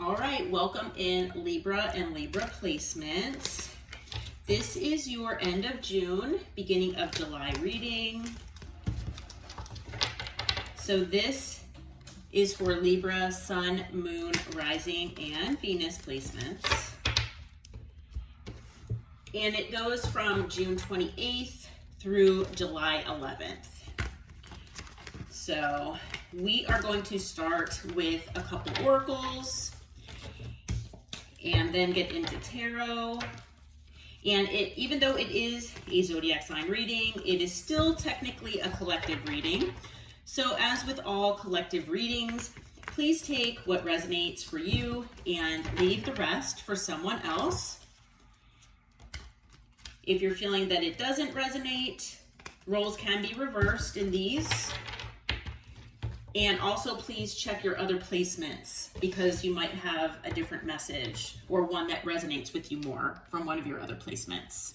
All right, welcome in Libra and Libra placements. This is your end of June, beginning of July reading. So this is for Libra, Sun, Moon, Rising, and Venus placements. And it goes from June 28th through July 11th. So we are going to start with a couple oracles and then get into tarot. And even though it is a zodiac sign reading, it is still technically a collective reading. So as with all collective readings, please take what resonates for you and leave the rest for someone else. If you're feeling that it doesn't resonate, roles can be reversed in these. And also please check your other placements because you might have a different message or one that resonates with you more from one of your other placements.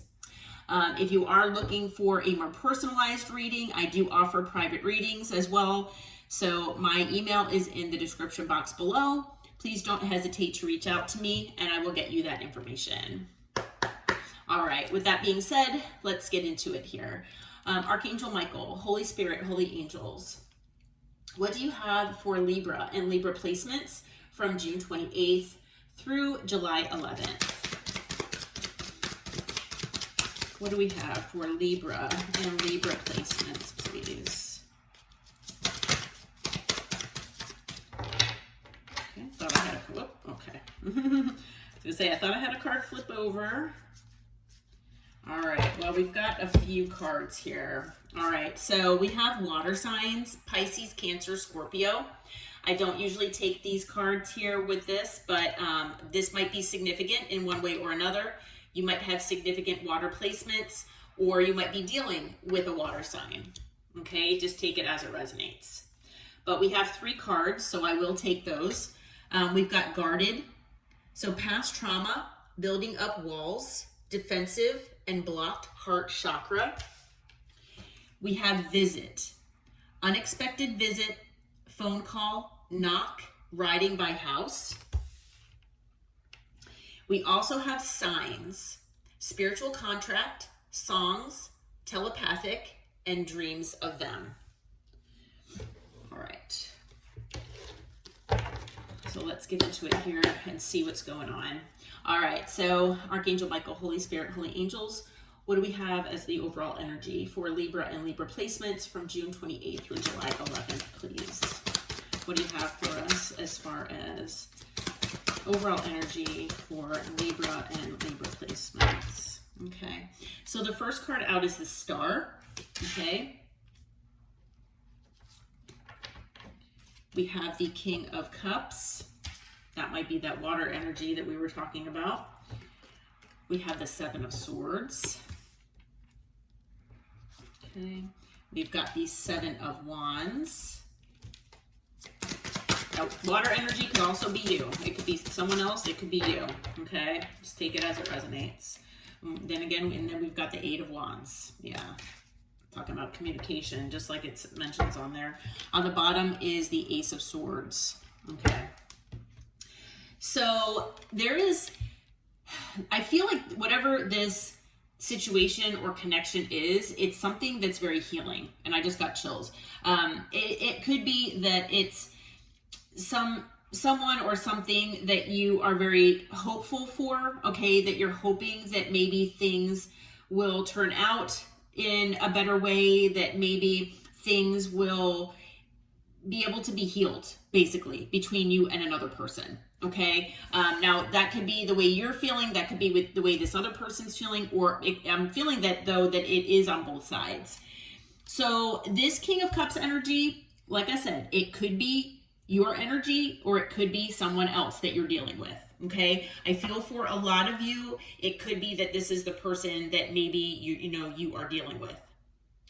If you are looking for a more personalized reading, I do offer private readings as well. So my email is in the description box below. Please don't hesitate to reach out to me and I will get you that information. All right, with that being said, let's get into it here. Archangel Michael, Holy Spirit, Holy Angels. What do you have for Libra and Libra placements from June 28th through July 11th? What do we have for Libra and Libra placements, please? Okay, thought I had a, whoop, okay. I was gonna say, I thought I had a card flip over. All right, well, we've got a few cards here. All right, so we have water signs, Pisces, Cancer, Scorpio. I don't usually take these cards here with this, but this might be significant in one way or another. You might have significant water placements, or you might be dealing with a water sign. Okay, just take it as it resonates. But we have 3 cards, so I will take those. We've got guarded, so past trauma, building up walls, defensive and blocked heart chakra. We have visit, unexpected visit, phone call, knock, riding by house. We also have signs, spiritual contract, songs, telepathic, and dreams of them. All right. So let's get into it here and see what's going on. All right, so Archangel Michael, Holy Spirit, Holy Angels, what do we have as the overall energy for Libra and Libra placements from June 28th through July 11th, please? What do you have for us as far as overall energy for Libra and Libra placements? Okay, so the first card out is the Star, okay? We have the King of Cups. That might be that water energy that we were talking about. We have the 7 of Swords. Okay. We've got the 7 of Wands. Now, water energy could also be you. It could be someone else. It could be you. Okay. Just take it as it resonates. Then again, and then we've got the 8 of Wands. Yeah. Talking about communication, just like it mentions on there. On the bottom is the Ace of Swords. Okay. So there is, I feel like whatever this situation or connection is, it's something that's very healing. And I just got chills. It could be that it's someone or something that you are very hopeful for, okay? That you're hoping that maybe things will turn out in a better way, that maybe things will be able to be healed, basically, between you and another person. Okay. Now that could be the way you're feeling. That could be with the way this other person's feeling, or I'm feeling that though, that it is on both sides. So this King of Cups energy, like I said, it could be your energy or it could be someone else that you're dealing with. Okay. I feel for a lot of you, it could be that this is the person that maybe you are dealing with.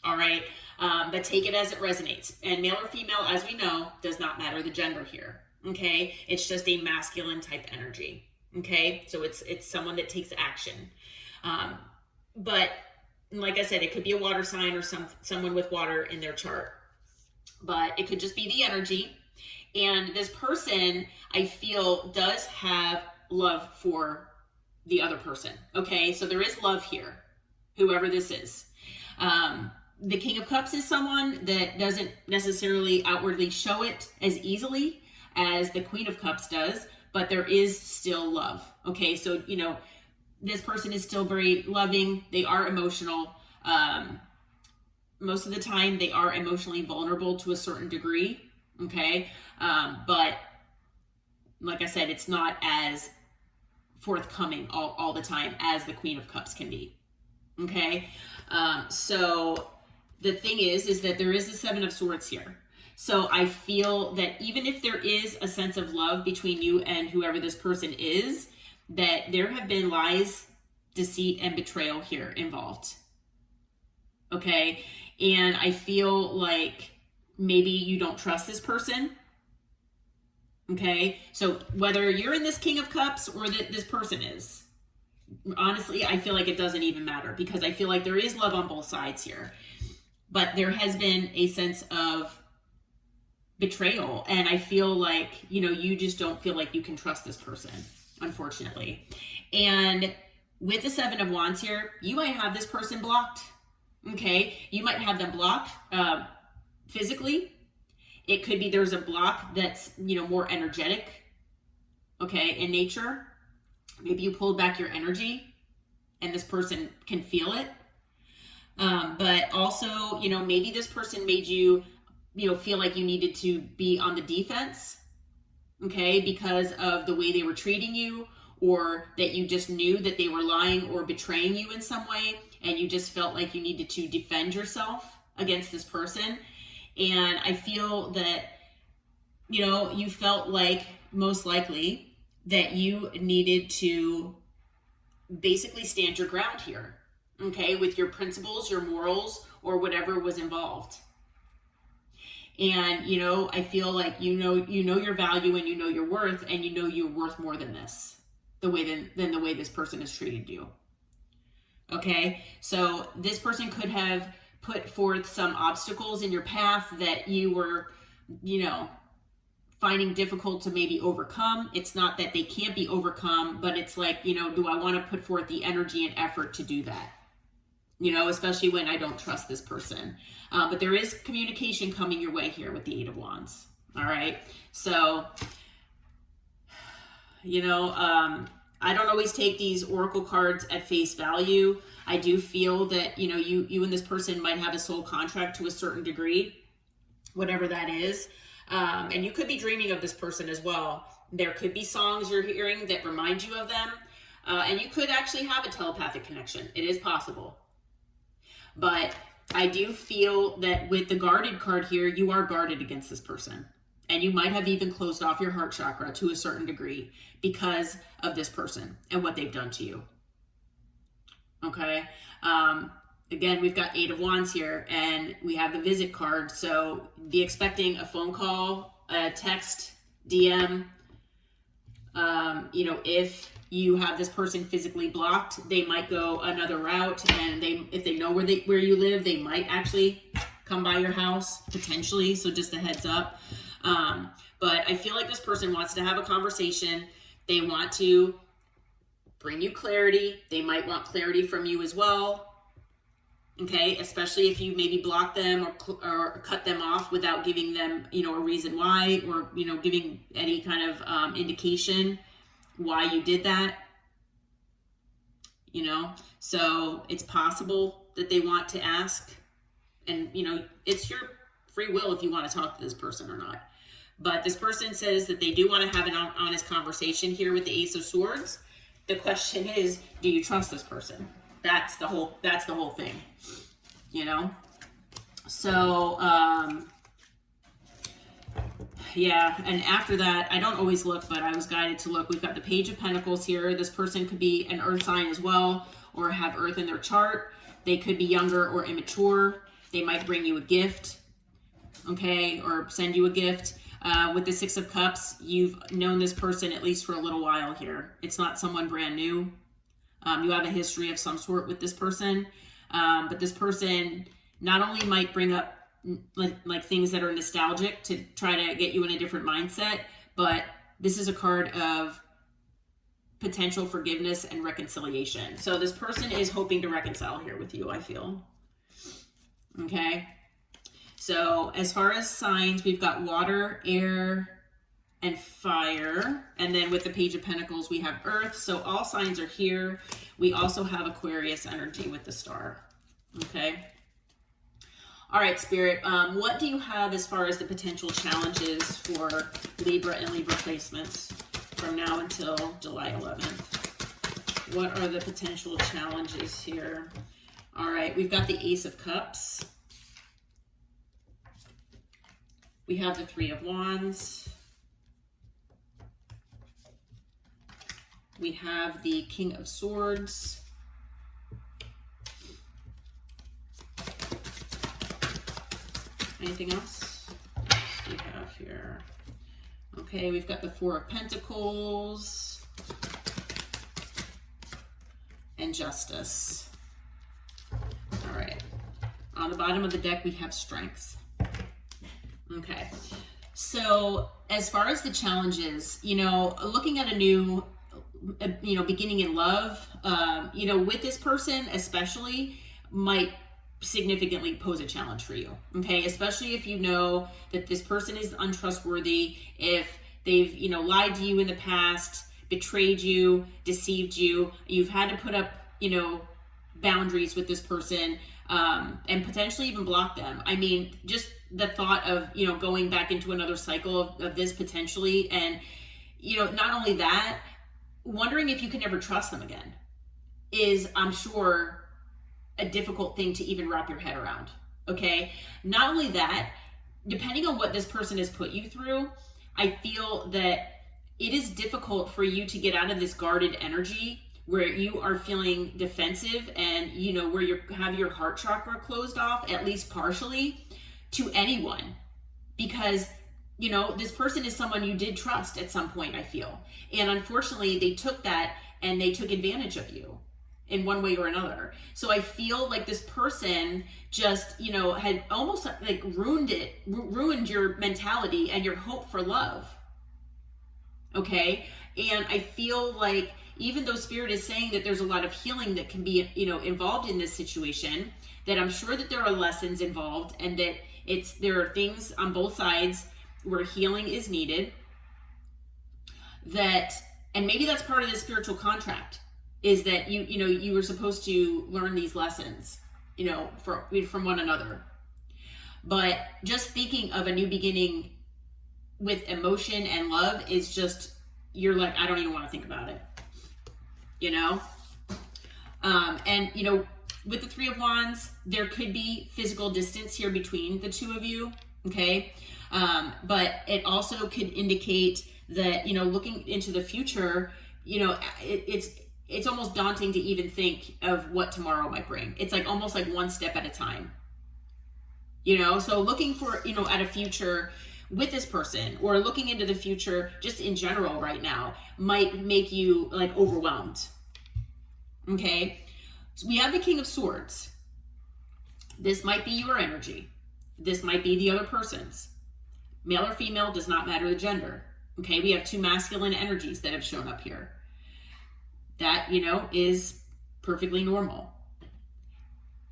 All right. But take it as it resonates, and male or female, as we know, does not matter the gender here. Okay, it's just a masculine type energy. Okay, so it's someone that takes action. But like I said, it could be a water sign or someone with water in their chart. But it could just be the energy. And this person, I feel, does have love for the other person. Okay, so there is love here, whoever this is. The King of Cups is someone that doesn't necessarily outwardly show it as easily as the Queen of Cups does, but there is still love. Okay, so, you know, this person is still very loving. They are emotional. Most of the time, they are emotionally vulnerable to a certain degree. Okay, but like I said, it's not as forthcoming all the time as the Queen of Cups can be. Okay, so the thing is that there is a Seven of Swords here. So I feel that even if there is a sense of love between you and whoever this person is, that there have been lies, deceit, and betrayal here involved. Okay, and I feel like maybe you don't trust this person. Okay, so whether you're in this King of Cups or that this person is, honestly, I feel like it doesn't even matter, because I feel like there is love on both sides here. But there has been a sense of betrayal, and I feel like, you know, you just don't feel like you can trust this person, unfortunately. And with the Seven of Wands here, you might have this person blocked. Okay, you might have them blocked physically. It could be there's a block that's, you know, more energetic, okay, in nature. Maybe you pulled back your energy and this person can feel it. But also, you know, maybe this person made you, you know, feel like you needed to be on the defense, okay, because of the way they were treating you, or that you just knew that they were lying or betraying you in some way, and you just felt like you needed to defend yourself against this person. And I feel that, you know, you felt like most likely that you needed to basically stand your ground here, okay, with your principles, your morals, or whatever was involved. And, you know, I feel like you know your value, and you know your worth, and you know you're worth more than this, than the way this person has treated you. Okay, so this person could have put forth some obstacles in your path that you were, you know, finding difficult to maybe overcome. It's not that they can't be overcome, but it's like, you know, do I want to put forth the energy and effort to do that? You know, especially when I don't trust this person. But there is communication coming your way here with the Eight of Wands. All right. So, you know, I don't always take these oracle cards at face value. I do feel that, you know, you and this person might have a soul contract to a certain degree, whatever that is. And you could be dreaming of this person as well. There could be songs you're hearing that remind you of them. And you could actually have a telepathic connection. It is possible. But I do feel that with the guarded card here, you are guarded against this person. And you might have even closed off your heart chakra to a certain degree because of this person and what they've done to you. Okay. Again, we've got Eight of Wands here, and we have the visit card. So be expecting a phone call, a text, DM. You know, if you have this person physically blocked, they might go another route, and if they know where you live, they might actually come by your house potentially. So just a heads up. But I feel like this person wants to have a conversation. They want to bring you clarity. They might want clarity from you as well. Okay, especially if you maybe block them or cut them off without giving them, you know, a reason why, or, you know, giving any kind of indication why you did that. You know, so it's possible that they want to ask, and, you know, it's your free will if you want to talk to this person or not. But this person says that they do want to have an honest conversation here with the Ace of Swords. The question is, do you trust this person? That's the whole thing, you know? So, yeah, and after that, I don't always look, but I was guided to look. We've got the Page of Pentacles here. This person could be an earth sign as well, or have earth in their chart. They could be younger or immature. They might bring you a gift, okay, or send you a gift. With the Six of Cups, you've known this person at least for a little while here. It's not someone brand new. You have a history of some sort with this person. But this person not only might bring up like things that are nostalgic to try to get you in a different mindset. But this is a card of potential forgiveness and reconciliation. So this person is hoping to reconcile here with you, I feel. Okay. So as far as signs, we've got water, air, and fire. And then with the Page of Pentacles, we have earth. So all signs are here. We also have Aquarius energy with the star. Okay. All right, Spirit, what do you have as far as the potential challenges for Libra and Libra placements from now until July 11th? What are the potential challenges here? All right, we've got the Ace of Cups. We have the Three of Wands. We have the King of Swords. Anything else? What else do we have here? Okay, we've got the Four of Pentacles and Justice. All right. On the bottom of the deck, we have Strength. Okay. So as far as the challenges, looking at a new, beginning in love, with this person especially might significantly pose a challenge for you. Okay. Especially if you know that this person is untrustworthy, if they've, lied to you in the past, betrayed you, deceived you, you've had to put up, boundaries with this person, and potentially even block them. I mean, just the thought of, going back into another cycle of this potentially. And, not only that, wondering if you can ever trust them again is, I'm sure, a difficult thing to even wrap your head around. Okay. Not only that, depending on what this person has put you through, I feel that it is difficult for you to get out of this guarded energy where you are feeling defensive and, where you have your heart chakra closed off, at least partially, to anyone. Because, this person is someone you did trust at some point, I feel. And unfortunately, they took that and they took advantage of you in one way or another. So I feel like this person just, had almost like ruined your mentality and your hope for love. Okay. And I feel like even though Spirit is saying that there's a lot of healing that can be, involved in this situation, that I'm sure that there are lessons involved and that there are things on both sides where healing is needed, and maybe that's part of the spiritual contract, is that you were supposed to learn these lessons, from one another. But just thinking of a new beginning with emotion and love is just, you're like, I don't even want to think about it, and with the Three of Wands, there could be physical distance here between the two of you. Okay. But it also could indicate that, looking into the future, it's almost daunting to even think of what tomorrow might bring. It's like almost like one step at a time, so looking for, at a future with this person, or looking into the future just in general right now, might make you like overwhelmed. Okay. So we have the King of Swords. This might be your energy. This might be the other person's. Male or female, does not matter the gender. Okay. We have two masculine energies that have shown up here. That, is perfectly normal,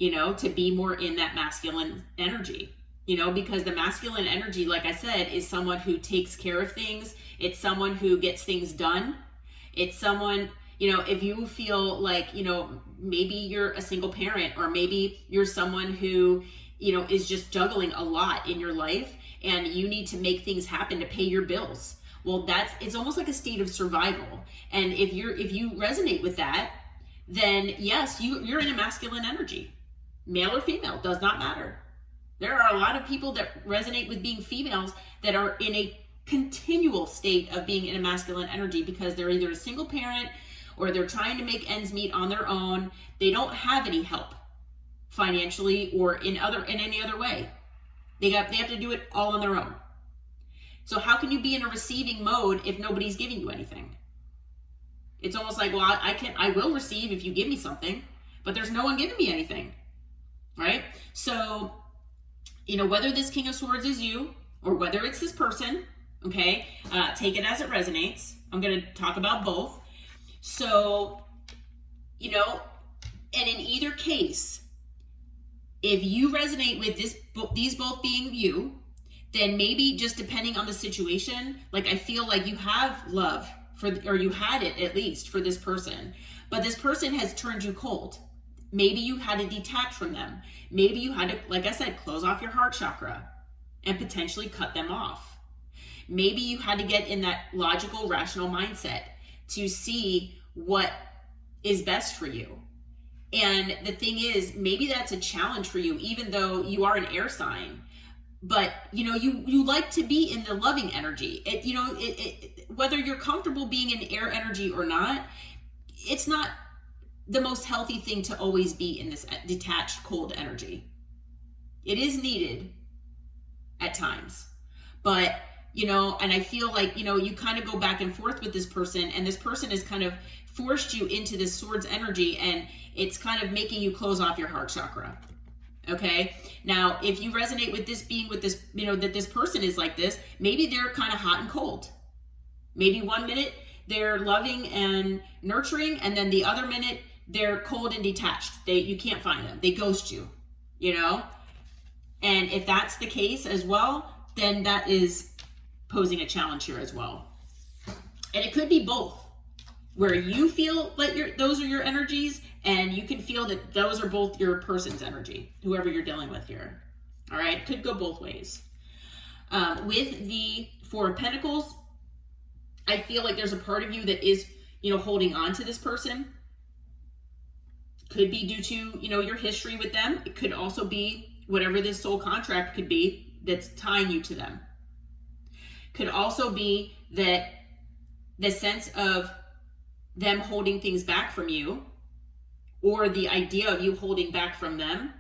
to be more in that masculine energy, because the masculine energy, like I said, is someone who takes care of things. It's someone who gets things done. It's someone, if you feel like, maybe you're a single parent, or maybe you're someone who, is just juggling a lot in your life and you need to make things happen to pay your bills. Well, it's almost like a state of survival. And if you resonate with that, then yes, you're in a masculine energy. Male or female, does not matter. There are a lot of people that resonate with being females that are in a continual state of being in a masculine energy because they're either a single parent or they're trying to make ends meet on their own. They don't have any help financially or in any other way. They have to do it all on their own. So how can you be in a receiving mode if nobody's giving you anything? It's almost like, well, I will receive if you give me something, but there's no one giving me anything, right? So You know, whether this King of Swords is you or whether it's this person, okay, take it as it resonates. I'm going to talk about both. So, you know, and in either case, if you resonate with these both being you, then maybe just depending on the situation, like I feel like you have love or you had it at least for this person, but this person has turned you cold. Maybe you had to detach from them. Maybe you had to, like I said, close off your heart chakra and potentially cut them off. Maybe you had to get in that logical, rational mindset to see what is best for you. And the thing is, maybe that's a challenge for you, even though you are an air sign. But, you know, you like to be in the loving energy. Whether you're comfortable being in air energy or not, it's not the most healthy thing to always be in this detached, cold energy. It is needed at times. But, you know, and I feel like, you know, you kind of go back and forth with this person, and this person has kind of forced you into this swords energy, and it's kind of making you close off your heart chakra. Okay. Now, if you resonate with this being with this, you know, that this person is like this, maybe they're kind of hot and cold. Maybe 1 minute they're loving and nurturing, and then the other minute they're cold and detached. You can't find them. They ghost you, you know? And if that's the case as well, then that is posing a challenge here as well. And it could be both, where you feel like those are your energies, and you can feel that those are both your person's energy, whoever you're dealing with here. All right, could go both ways. With the Four of Pentacles, I feel like there's a part of you that is, you know, holding on to this person. Could be due to, you know, your history with them. It could also be whatever this soul contract could be that's tying you to them. Could also be that the sense of them holding things back from you, or the idea of you holding back from them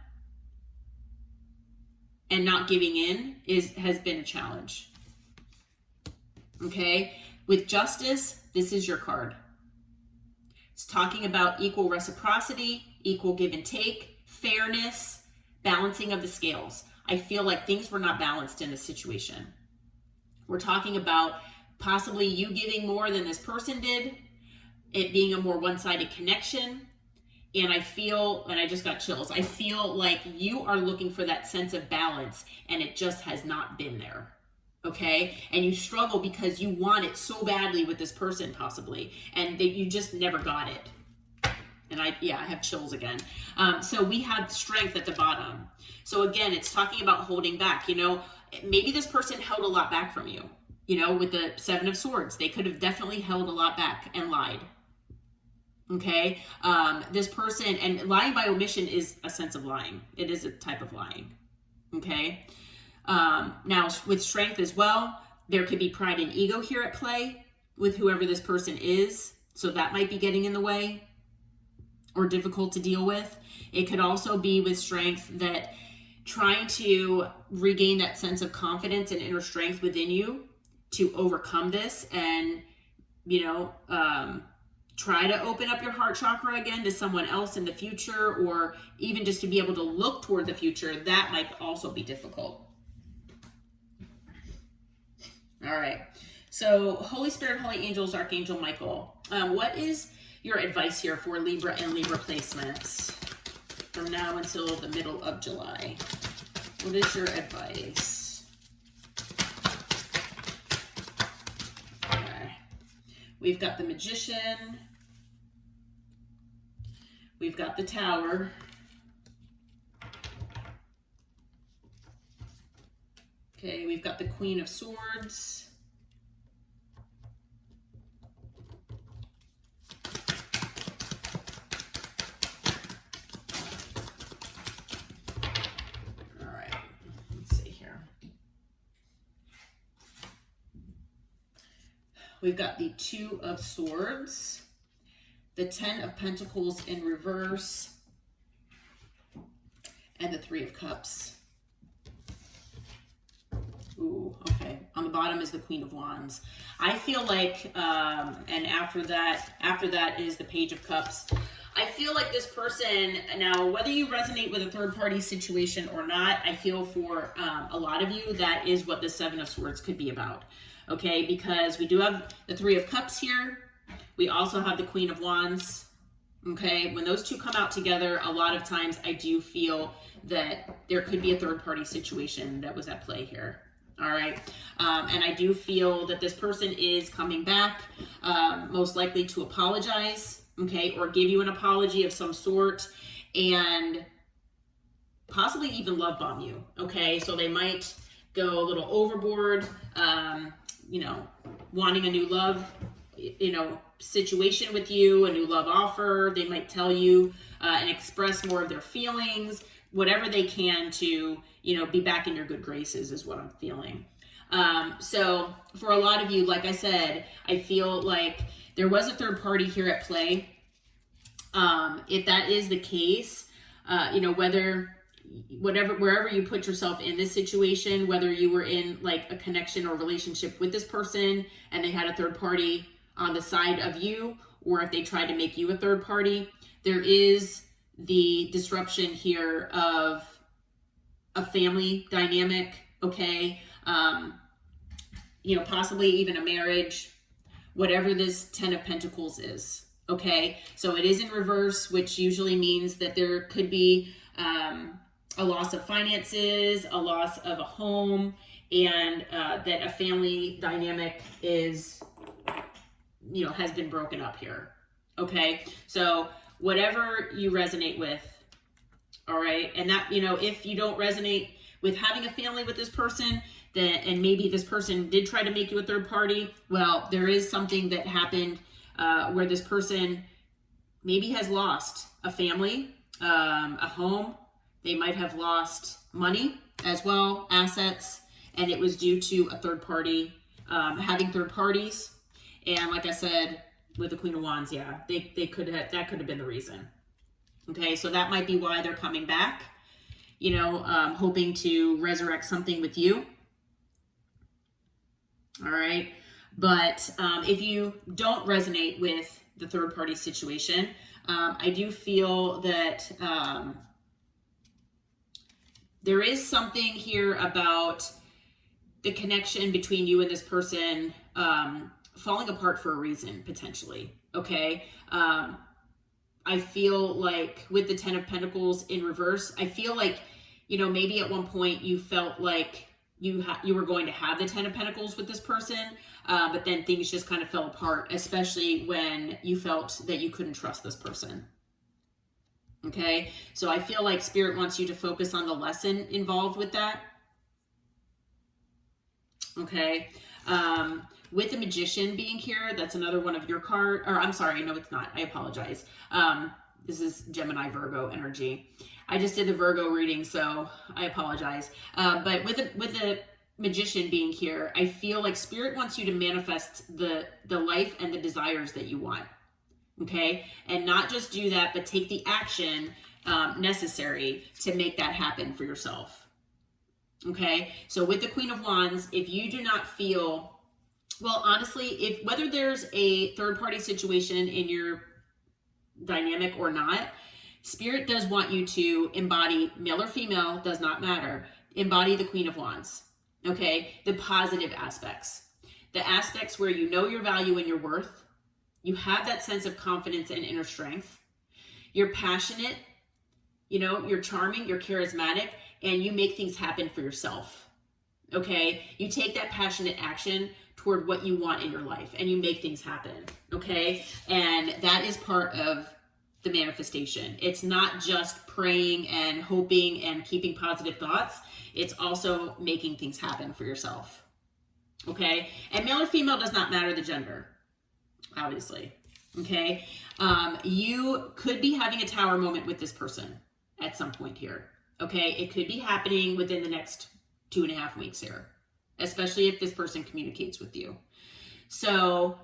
and not giving in has been a challenge. Okay, with Justice, this is your card. It's talking about equal reciprocity, equal give and take, fairness, balancing of the scales. I feel like things were not balanced in this situation. We're talking about possibly you giving more than this person did, it being a more one-sided connection. And I feel, and I just got chills, I feel like you are looking for that sense of balance, and it just has not been there. Okay? And you struggle because you want it so badly with this person possibly, and you just never got it. And I have chills again. So we have strength at the bottom. So again, it's talking about holding back. You know, maybe this person held a lot back from you. You know, with the Seven of Swords, they could have definitely held a lot back and lied. Okay, this person, and lying by omission is a sense of lying. It is a type of lying. Okay, now with strength as well, there could be pride and ego here at play with whoever this person is. So that might be getting in the way or difficult to deal with. It could also be with strength that trying to regain that sense of confidence and inner strength within you to overcome this, and, you know, try to open up your heart chakra again to someone else in the future, or even just to be able to look toward the future. That might also be difficult. All right. So Holy Spirit, Holy Angels, Archangel Michael, what is your advice here for Libra and Libra placements from now until the middle of July? What is your advice? Okay. We've got the Magician. We've got the Tower. Okay, we've got the Queen of Swords. All right, let's see here. We've got the Two of Swords, the Ten of Pentacles in reverse, and the Three of Cups. Ooh, okay. On the bottom is the Queen of Wands. I feel like, and after that is the Page of Cups. I feel like this person, now whether you resonate with a third party situation or not, I feel for a lot of you, that is what the Seven of Swords could be about. Okay, because we do have the Three of Cups here. We also have the Queen of Wands. Okay, when those two come out together, a lot of times I do feel that there could be a third party situation that was at play here. All right, and I do feel that this person is coming back, most likely to apologize, okay, or give you an apology of some sort, and possibly even love bomb you, okay? So they might go a little overboard, you know, wanting a new love, you know, situation with you, a new love offer. They might tell you and express more of their feelings, whatever they can to, you know, be back in your good graces is what I'm feeling. So for a lot of you, like I said, I feel like there was a third party here at play. If that is the case, you know, wherever you put yourself in this situation, whether you were in like a connection or relationship with this person and they had a third party on the side of you, or if they tried to make you a third party, there is the disruption here of a family dynamic, okay? You know, possibly even a marriage, whatever this Ten of Pentacles is, okay? So it is in reverse, which usually means that there could be a loss of finances, a loss of a home, and that a family dynamic is, you know, has been broken up here, okay? So whatever you resonate with, all right? And that, you know, if you don't resonate with having a family with this person, then, and maybe this person did try to make you a third party, well, there is something that happened where this person maybe has lost a family, a home. They might have lost money as well, assets, and it was due to a third party, having third parties. And like I said, with the Queen of Wands, yeah, they could have, that could have been the reason. Okay, so that might be why they're coming back, you know, hoping to resurrect something with you. All right, but if you don't resonate with the third party situation, I do feel that there is something here about the connection between you and this person falling apart for a reason, potentially, okay? I feel like with the Ten of Pentacles in reverse, I feel like, you know, maybe at one point you felt like you were going to have the Ten of Pentacles with this person, but then things just kind of fell apart, especially when you felt that you couldn't trust this person. Okay, so I feel like Spirit wants you to focus on the lesson involved with that. Okay, with the Magician being here, that's another one of your cards, or I'm sorry, no, it's not. I apologize. This is Gemini Virgo energy. I just did the Virgo reading, so I apologize. But with the Magician being here, I feel like Spirit wants you to manifest the life and the desires that you want. Okay, and not just do that, but take the action necessary to make that happen for yourself. Okay, so with the Queen of Wands, if you do not feel, well, honestly, if whether there's a third party situation in your dynamic or not, Spirit does want you to embody, male or female, does not matter, embody the Queen of Wands. Okay, the positive aspects, the aspects where you know your value and your worth. You have that sense of confidence and inner strength. You're passionate, you know, you're charming, you're charismatic, and you make things happen for yourself. Okay? You take that passionate action toward what you want in your life and you make things happen. Okay? And that is part of the manifestation. It's not just praying and hoping and keeping positive thoughts. It's also making things happen for yourself. Okay? And male or female does not matter the gender. Obviously, okay? You could be having a tower moment with this person at some point here, okay? It could be happening within the next 2.5 weeks here, especially if this person communicates with you. So,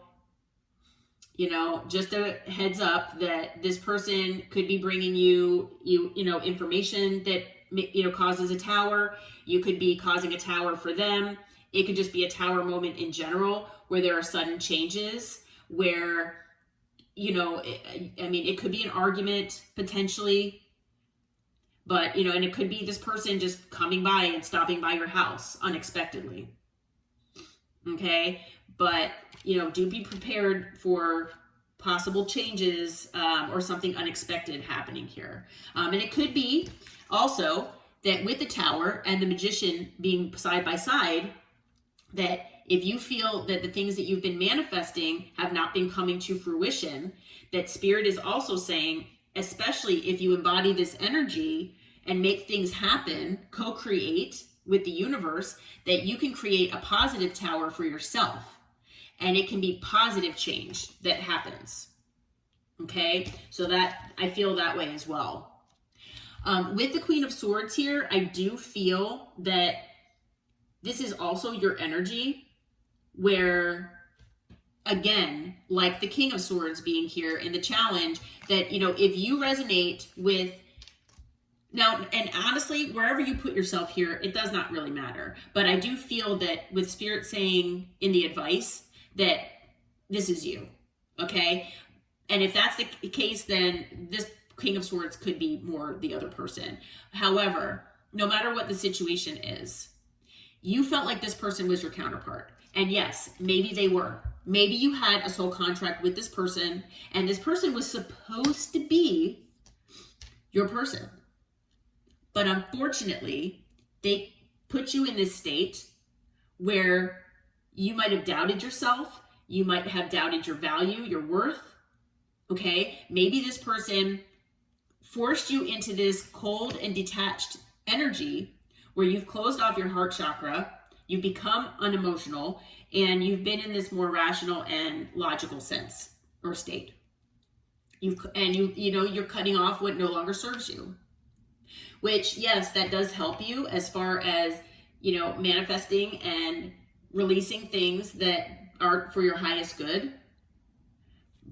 you know, just a heads up that this person could be bringing you know, information that, you know, causes a tower. You could be causing a tower for them. It could just be a tower moment in general where there are sudden changes, where you know, I mean, it could be an argument potentially, but, you know, and it could be this person just coming by and stopping by your house unexpectedly. Okay. But, you know, do be prepared for possible changes or something unexpected happening here. And it could be also that with the Tower and the Magician being side by side, that if you feel that the things that you've been manifesting have not been coming to fruition, that Spirit is also saying, especially if you embody this energy and make things happen, co-create with the universe, that you can create a positive Tower for yourself. And it can be positive change that happens. Okay, so that I feel that way as well. With the Queen of Swords here, I do feel that this is also your energy where, again, like the King of Swords being here in the challenge, that, you know, if you resonate with, now, and honestly, wherever you put yourself here, it does not really matter. But I do feel that with Spirit saying in the advice that this is you, okay? And if that's the case, then this King of Swords could be more the other person. However, no matter what the situation is, you felt like this person was your counterpart. And yes, maybe they were. Maybe you had a soul contract with this person, and this person was supposed to be your person. But unfortunately, they put you in this state where you might have doubted yourself. You might have doubted your value, your worth. Okay, maybe this person forced you into this cold and detached energy where you've closed off your heart chakra, you've become unemotional, and you've been in this more rational and logical sense or state. You know, you're cutting off what no longer serves you. Which, yes, that does help you as far as, you know, manifesting and releasing things that are for your highest good.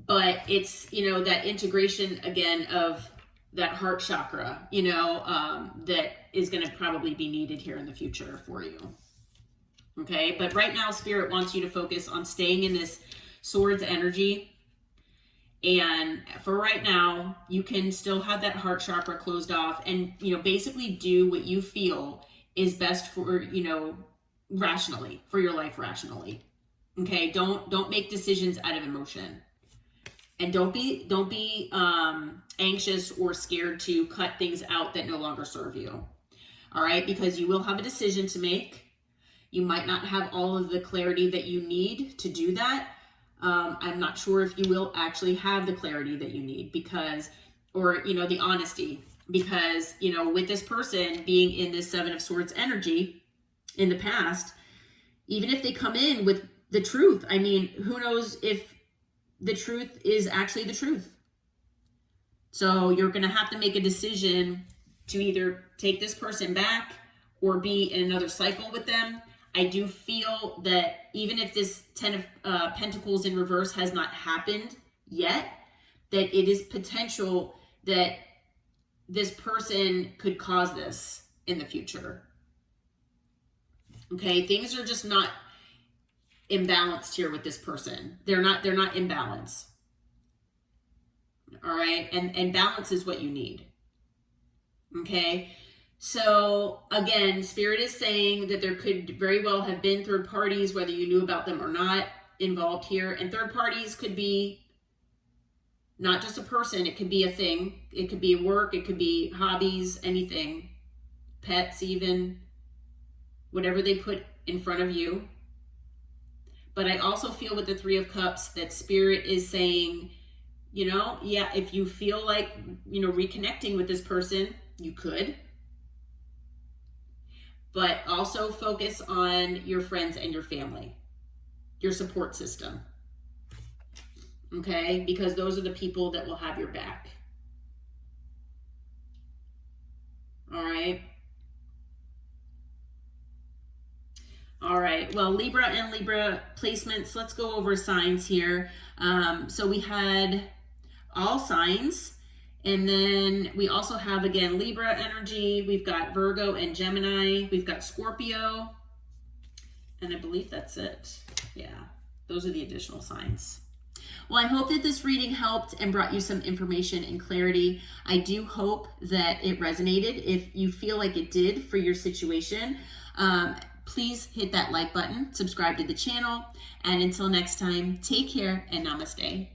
But it's, you know, that integration again of that heart chakra, you know, that is going to probably be needed here in the future for you. Okay, but right now Spirit wants you to focus on staying in this Swords energy. And for right now, you can still have that heart chakra closed off and, you know, basically do what you feel is best for, you know, rationally, for your life rationally. Okay, don't make decisions out of emotion. And don't be anxious or scared to cut things out that no longer serve you. All right, because you will have a decision to make. You might not have all of the clarity that you need to do that. I'm not sure if you will actually have the clarity that you need because, or, you know, the honesty, because, you know, with this person being in this Seven of Swords energy in the past, even if they come in with the truth, I mean, who knows if the truth is actually the truth. So you're going to have to make a decision to either take this person back or be in another cycle with them. I do feel that even if this 10 of Pentacles in reverse has not happened yet, that it is potential that this person could cause this in the future. Okay, things are just not imbalanced here with this person. They're not in balance. All right, and balance is what you need. Okay. So again, Spirit is saying that there could very well have been third parties, whether you knew about them or not, involved here. And third parties could be not just a person, it could be a thing. It could be work, it could be hobbies, anything, pets even, whatever they put in front of you. But I also feel with the Three of Cups that Spirit is saying, you know, yeah, if you feel like, you know, reconnecting with this person, you could. But also focus on your friends and your family, your support system. Okay? Because those are the people that will have your back. All right? All right. Well, Libra and Libra placements, let's go over signs here. So we had all signs. And then we also have, again, Libra energy. We've got Virgo and Gemini. We've got Scorpio. And I believe that's it. Yeah, those are the additional signs. Well, I hope that this reading helped and brought you some information and clarity. I do hope that it resonated. If you feel like it did for your situation, please hit that like button, subscribe to the channel, and until next time, take care and namaste.